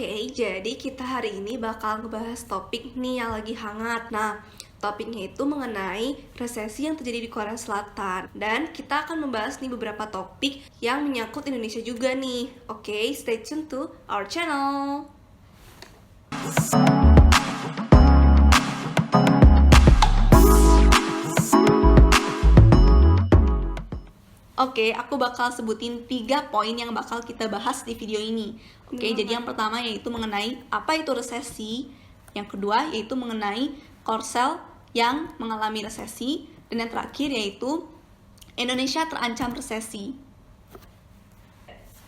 Oke, jadi kita hari ini bakal ngebahas topik nih yang lagi hangat. Nah, topiknya itu mengenai resesi yang terjadi di Korea Selatan. Dan kita akan membahas nih beberapa topik yang menyangkut Indonesia juga nih. Oke, stay tune to our channel. Oke, aku bakal sebutin 3 poin yang bakal kita bahas di video ini. Oke, jadi yang pertama yaitu mengenai apa itu resesi. Yang kedua yaitu mengenai Korsel yang mengalami resesi. Dan yang terakhir yaitu Indonesia terancam resesi.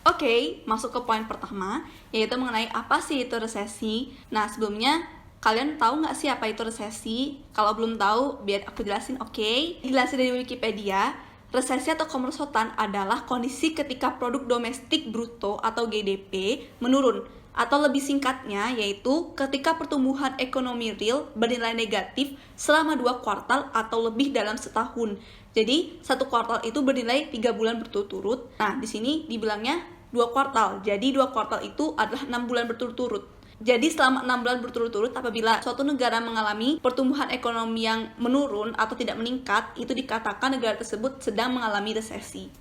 Oke, masuk ke poin pertama, yaitu mengenai apa sih itu resesi. Nah, sebelumnya kalian tahu nggak sih apa itu resesi? Kalau belum tahu, biar aku jelasin, oke? Jelasin dari Wikipedia. Resesi atau kemerosotan adalah kondisi ketika produk domestik bruto atau GDP menurun, atau lebih singkatnya yaitu ketika pertumbuhan ekonomi real bernilai negatif selama 2 kuartal atau lebih dalam setahun. Jadi, 1 kuartal itu bernilai 3 bulan berturut-turut. Nah, di sini dibilangnya 2 kuartal. Jadi, 2 kuartal itu adalah 6 bulan berturut-turut. Jadi selama 6 bulan berturut-turut apabila suatu negara mengalami pertumbuhan ekonomi yang menurun atau tidak meningkat, itu dikatakan negara tersebut sedang mengalami resesi.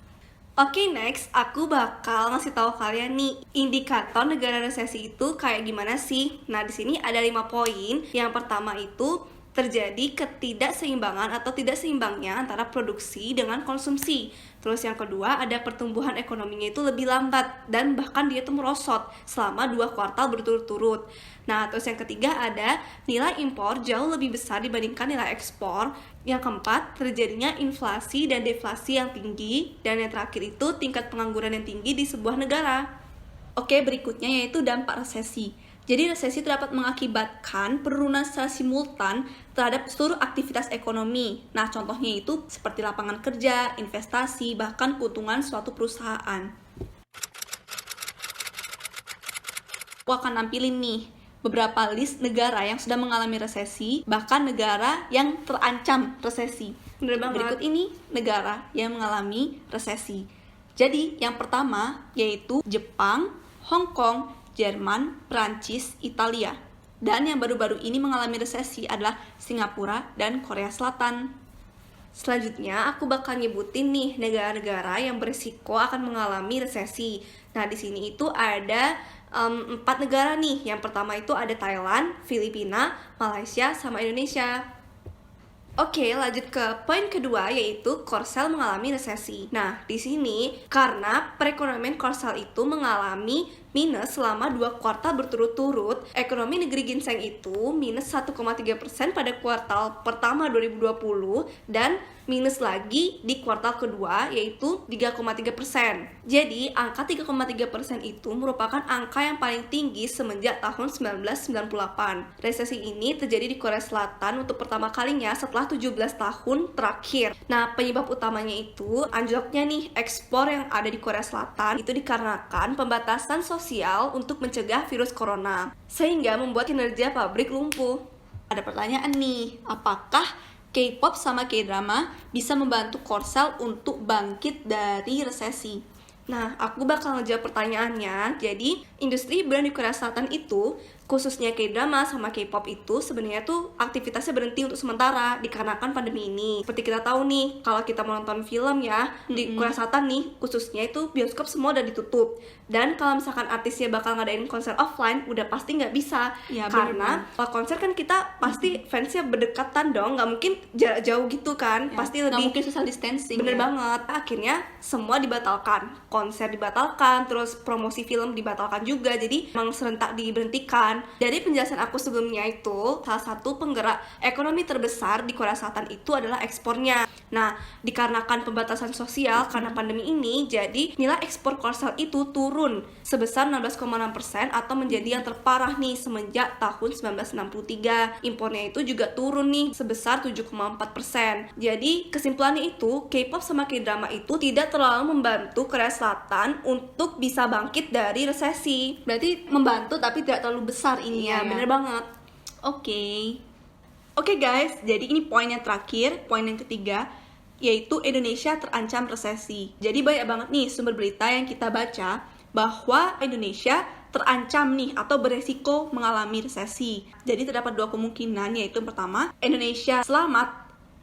Oke, next aku bakal ngasih tahu kalian nih indikator negara resesi itu kayak gimana sih. Nah, di sini ada 5 poin. Yang pertama itu terjadi ketidakseimbangan atau tidak seimbangnya antara produksi dengan konsumsi. Terus yang kedua ada pertumbuhan ekonominya itu lebih lambat dan bahkan dia itu merosot selama 2 kuartal berturut-turut. Nah, terus yang ketiga ada nilai impor jauh lebih besar dibandingkan nilai ekspor. Yang keempat terjadinya inflasi dan deflasi yang tinggi. Dan yang terakhir itu tingkat pengangguran yang tinggi di sebuah negara. Oke, berikutnya yaitu dampak resesi. Jadi resesi dapat mengakibatkan penurunan secara simultan terhadap seluruh aktivitas ekonomi. Nah, contohnya itu seperti lapangan kerja, investasi, bahkan keuntungan suatu perusahaan. Aku akan nampilin nih beberapa list negara yang sudah mengalami resesi, bahkan negara yang terancam resesi. Berikut ini negara yang mengalami resesi. Jadi, yang pertama yaitu Jepang, Hong Kong, Jerman, Prancis, Italia. Dan yang baru-baru ini mengalami resesi adalah Singapura dan Korea Selatan. Selanjutnya, aku bakal nyebutin nih negara-negara yang berisiko akan mengalami resesi. Nah, di sini itu ada 4 negara nih. Yang pertama itu ada Thailand, Filipina, Malaysia, sama Indonesia. Oke, lanjut ke poin kedua yaitu Korsel mengalami resesi. Nah, di sini karena perekonomian Korsel itu mengalami minus selama 2 kuartal berturut-turut, ekonomi negeri ginseng itu minus 1,3% pada kuartal pertama 2020 dan minus lagi di kuartal kedua yaitu 3,3%. Jadi, angka 3,3% itu merupakan angka yang paling tinggi semenjak tahun 1998. Resesi ini terjadi di Korea Selatan untuk pertama kalinya setelah 17 tahun terakhir. Nah, penyebab utamanya itu anjloknya nih ekspor yang ada di Korea Selatan itu dikarenakan pembatasan sosial untuk mencegah virus corona sehingga membuat kinerja pabrik lumpuh. Ada pertanyaan nih, apakah K-pop sama K-drama bisa membantu Korsel untuk bangkit dari resesi? Nah, aku bakal ngejawab pertanyaannya. Jadi, industri hiburan di Korea Selatan itu, khususnya K-drama sama K-pop itu sebenarnya tuh aktivitasnya berhenti untuk sementara dikarenakan pandemi ini. Seperti kita tahu nih, kalau kita mau nonton film ya, di Korea Selatan nih, khususnya itu bioskop semua udah ditutup. Dan kalau misalkan artisnya bakal ngadain konser offline, udah pasti nggak bisa. Ya, karena kalau konser kan kita pasti fansnya berdekatan dong, nggak mungkin jarak jauh gitu kan. Ya, pasti lebih mungkin social distancing. Bener banget. Akhirnya semua dibatalkan, konser dibatalkan, terus promosi film dibatalkan juga. Jadi memang serentak diberhentikan. Dari penjelasan aku sebelumnya itu, salah satu penggerak ekonomi terbesar di Korea Selatan itu adalah ekspornya. Nah, dikarenakan pembatasan sosial karena pandemi ini, jadi nilai ekspor Korsel itu turun sebesar 16,6% atau menjadi yang terparah nih semenjak tahun 1963. Impornya itu juga turun nih sebesar 7,4%. Jadi kesimpulannya itu, K-pop sama K-drama itu tidak terlalu membantu Korea Selatan untuk bisa bangkit dari resesi. Berarti membantu tapi tidak terlalu besar ini ya. Bener banget. Oke guys, jadi ini poin yang terakhir, poin yang ketiga, yaitu Indonesia terancam resesi. Jadi banyak banget nih sumber berita yang kita baca bahwa Indonesia terancam nih atau beresiko mengalami resesi. Jadi terdapat dua kemungkinan, yaitu yang pertama, Indonesia selamat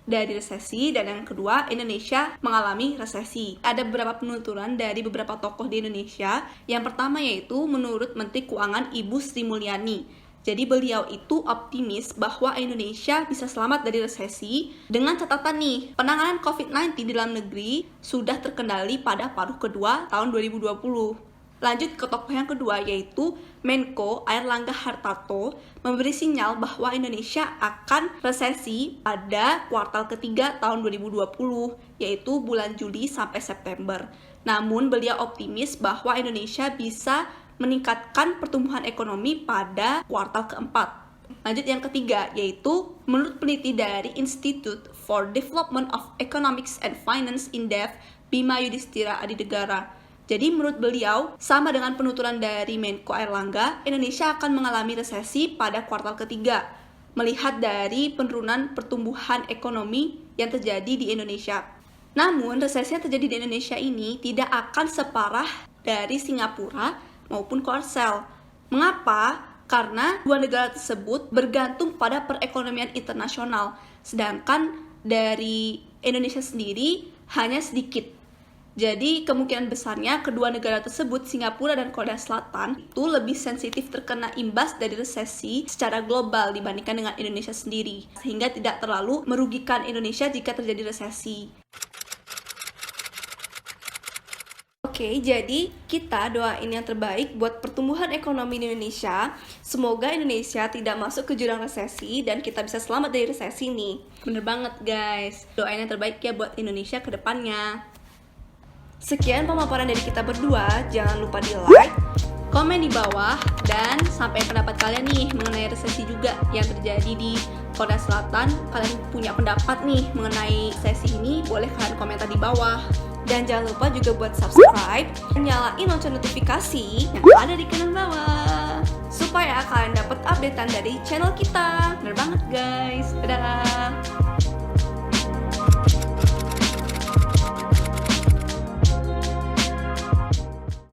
dari resesi, dan yang kedua, Indonesia mengalami resesi. Ada beberapa penuturan dari beberapa tokoh di Indonesia. Yang pertama yaitu menurut Menteri Keuangan Ibu Sri Mulyani. Jadi beliau itu optimis bahwa Indonesia bisa selamat dari resesi dengan catatan nih, penanganan COVID-19 di dalam negeri sudah terkendali pada paruh kedua tahun 2020. Lanjut ke tokoh yang kedua, yaitu Menko Airlangga Hartarto memberi sinyal bahwa Indonesia akan resesi pada kuartal ketiga tahun 2020, yaitu bulan Juli sampai September. Namun beliau optimis bahwa Indonesia bisa meningkatkan pertumbuhan ekonomi pada kuartal keempat. Lanjut yang ketiga, yaitu menurut peneliti dari Institute for Development of Economics and Finance INDEF, Bima Yudhistira Adinegara. Jadi menurut beliau, sama dengan penuturan dari Menko Airlangga, Indonesia akan mengalami resesi pada kuartal ketiga, melihat dari penurunan pertumbuhan ekonomi yang terjadi di Indonesia. Namun, resesi yang terjadi di Indonesia ini tidak akan separah dari Singapura maupun Korsel. Mengapa? Karena dua negara tersebut bergantung pada perekonomian internasional, sedangkan dari Indonesia sendiri hanya sedikit. Jadi kemungkinan besarnya kedua negara tersebut, Singapura dan Korea Selatan, itu lebih sensitif terkena imbas dari resesi secara global dibandingkan dengan Indonesia sendiri, sehingga tidak terlalu merugikan Indonesia jika terjadi resesi. Oke, jadi kita doain yang terbaik buat pertumbuhan ekonomi di Indonesia. Semoga Indonesia tidak masuk ke jurang resesi dan kita bisa selamat dari resesi nih. Bener banget guys, doain yang terbaik ya buat Indonesia ke depannya. Sekian pemaparan dari kita berdua, jangan lupa di like, komen di bawah, dan sampaikan pendapat kalian nih mengenai resesi juga yang terjadi di Korea Selatan. Kalian punya pendapat nih mengenai resesi ini, boleh kalian komentar di bawah. Dan jangan lupa juga buat subscribe dan nyalain lonceng notifikasi yang ada di kanan bawah supaya kalian dapat updatean dari channel kita. Bener banget guys. Dadah.